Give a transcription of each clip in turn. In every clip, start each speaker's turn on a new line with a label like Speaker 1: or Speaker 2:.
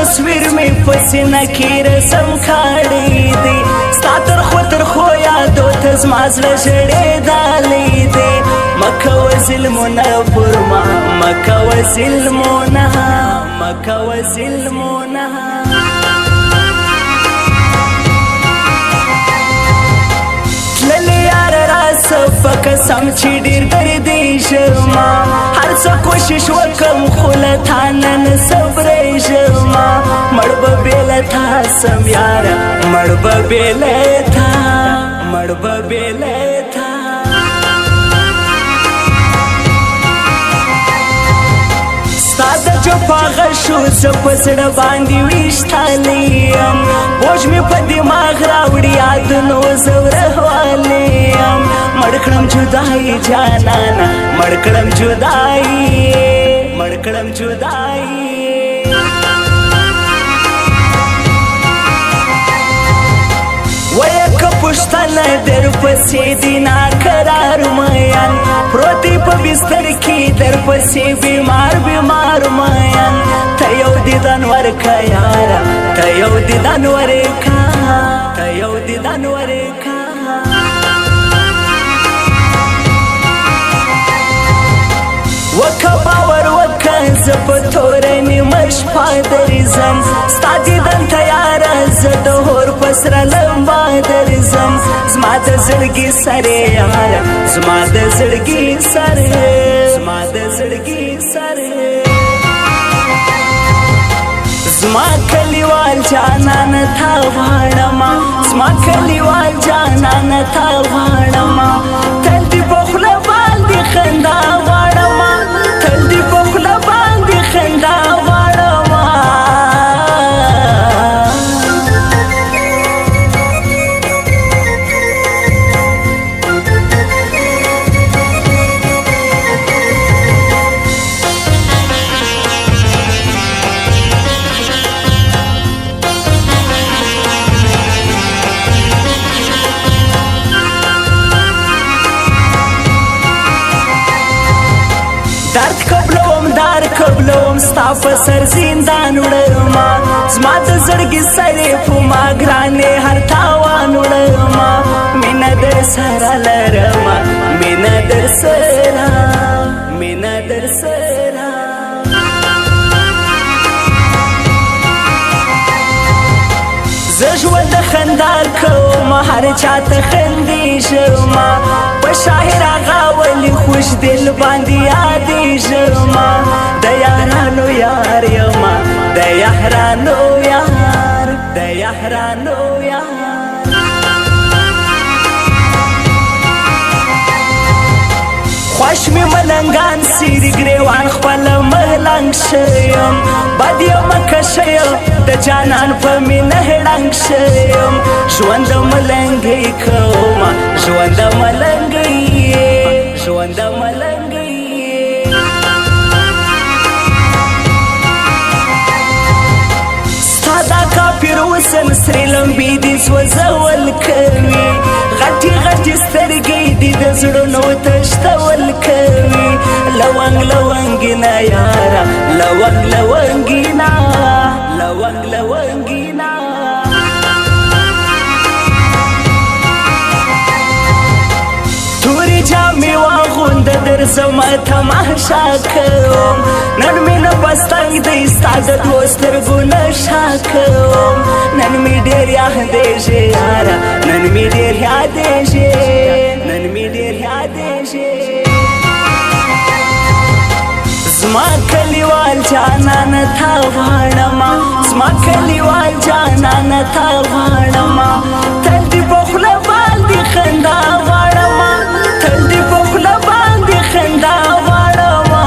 Speaker 1: تصویر می پسینه کی رسم کړی دی ستا تر خو یادو ته زما زړه ژړېدلی دی مکوه ظلمونه پر ما مکوه ظلمونه مکوه ظلمونه په قسم چې ډېر دردي ژما هر څه کوشش وکم خو له تا نن صبرېږما مړ به بې له تا سم یاره مړ به بې له تا مړ به بې له تا ستا د جفا غشو زه په زړه باندې ویشتلی یم بوج مې په دماغ راوړي یادونو زه ورهوالی یم مړ کړم جدایي جانانه مړ کړم جدایي مړ کړم جدایي ویه که پوښتنه در پسې دي ناقرار میان پروت دی په بستر کې در پسې بیمار میان ته یو دیدن ورکه یاره ته یو دیدن ورکه ته یو دیدن ورکه وکه باور وکه زه په توره نیمه شپه درځم ستا دیدن ته یاره زه د هور په سره لمبه درځم زما د زړګي سرې یاره زما د زړګي سرې زما د زړګي سرې زما کلیوال جانانه تا غواړمه زما کلیوال جانانه تا غواړمه تل دې په خوله باندې خندا غواړمه تل دې په خوله باندې خندا غواړمه درد قبلوم دار قبلوم ستا په سر زندان وړما زما د زړګي سرې په ما ګرانې هر تاوان وړما مینه در سره لرمه مینه در سره مینه در سره زه ژوند خندار کوم هر چاته خندېږما په شاعر هغه ولي خوش دل باندې یادېږما د یارانو یار یما د یارانو یار د یارانو یار خوش می ملنګان سیری ګریوان خپل مهلنګ شیم بد یم کشه د جانان په مینه ړنګ شیم ژوند ملنګي کومه ژوند ملنګي ژوند ملنګي ستا دا کافر وسن سرې لمبې دي سوځول کوي غټي غټي سترګې دي د زړونو تشتول کوي لونګ لونګینا یاره لونګ لونګینا لونګ لونګینا تورې جامې واغونده درځم تماشا کوم نن مې نه بستنګ دی ستا د دوو سترګو نشه کوم نن مې ډېر یادېږې یاره نن مې ډېر یادېږې نن مې ډېر یادېږې زما کلیوال جانانه تا غواړمه زما کلیوال جانانه تا غواړمه تل دې په خوله باندې خندا غواړمه تل دې په خوله باندې خندا غواړمه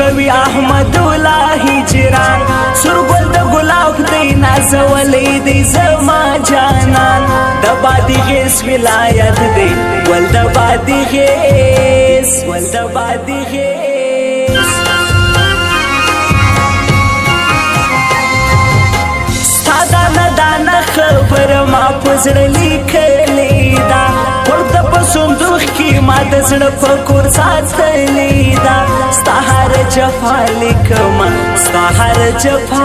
Speaker 1: کوي احمد الله هجران سرګل د ګلاب دی نازولې دی زما جانان د بادغیس ولایت دی ول د بادغیس دانا خبر ما پزړه لیکلې دا ورته په صندوق کې ما د زړه په کور ساتلې دا ستا هر جفا لیکم ستا هر جفا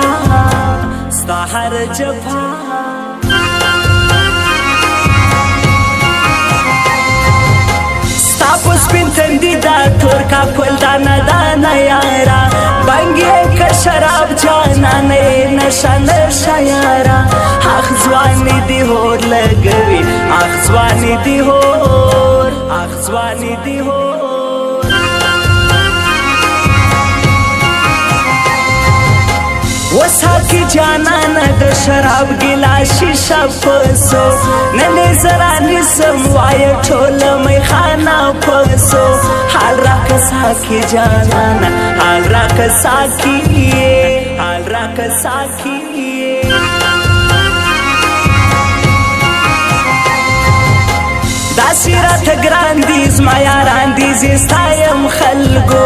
Speaker 1: ستا په سپین تندي دا تور کاکل دانا یارا بنګې که شراب جانانه نشه یارا اخ ځواني دي هور لګوي اخ ځواني دي هور وساکی جانانا د شراب ګلاس شیشه پسو نن زرا نسم وای ټول می خانه پسو حال را کساکی جانانا حال را کساکی داسی رات ګران دي زما یاران دي زستایم خلګو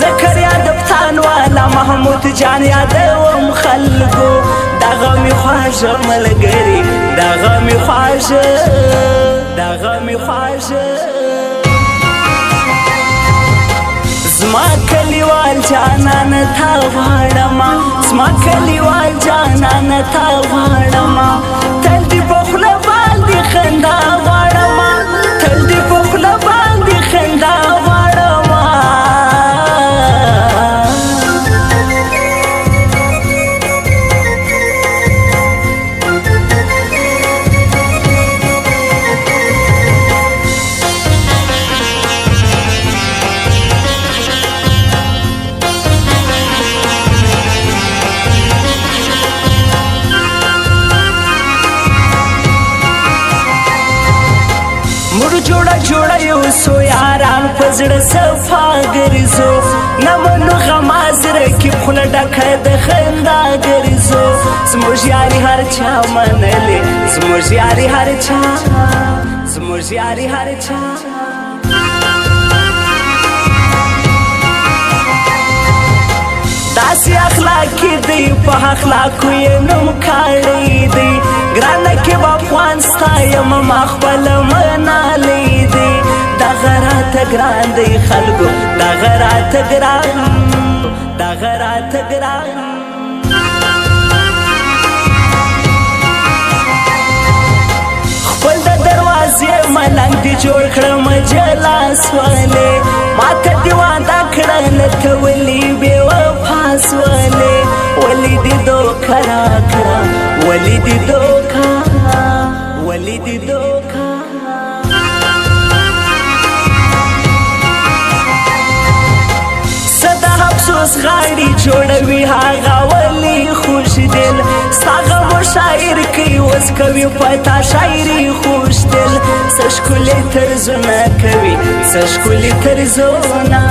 Speaker 1: ذکر یاد پتان والا محمود جان یادوم خلګو دغه می خواږه ملګری دغه می خواږه زما کلیوال جانان تا غواړم زما کلیوال جانان تا غواړم تل دې په خوله باندې خندا غواړم تل دې په خوله باندې خندا غواړم جوړه یو سو یاران پزړه صفا ګرځو نمنو غمازره کې خپل ډکه د خندا ګرځو زموږ یاري هر چا منلې زموږ یاري هر چا داسې اخلاق دی په اخلاقو یې نوم کاڼی دی ګرانه کې به افغان ستایم ما خپل منالی دی دغه راته ګران دی خلکو دغه راته ګران خپل د دروازې ملنګ دی جوړ کړم جلاس والے ماته دې وعده کړه نه کولې بې وفا سولې ولې دې دوکه راکړه ولې دې دوکه صدا افسوس غاړي جوړوي هغه ولې خوش دل ستاغه مشاعر کوي اوس کوي پتا شاعري خوش دل سشکلې ترزونه کوي سشکلې ترزونه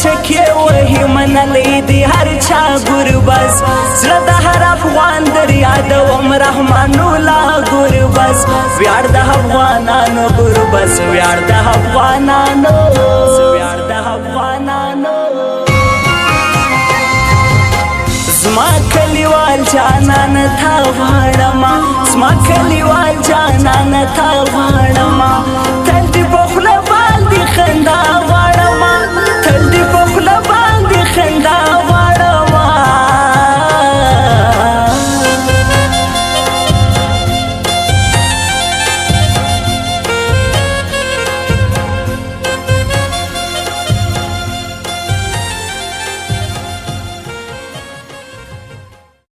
Speaker 1: چکه وهی منلی دی هر چا ګوربز زړه د هر افغان در یادوم رحمان الله ګوربز ویاړ د افغانانو ګوربز ویاړ د افغانانو زما کلیوال جانان تا غواړم زما کلیوال جانان تا غواړم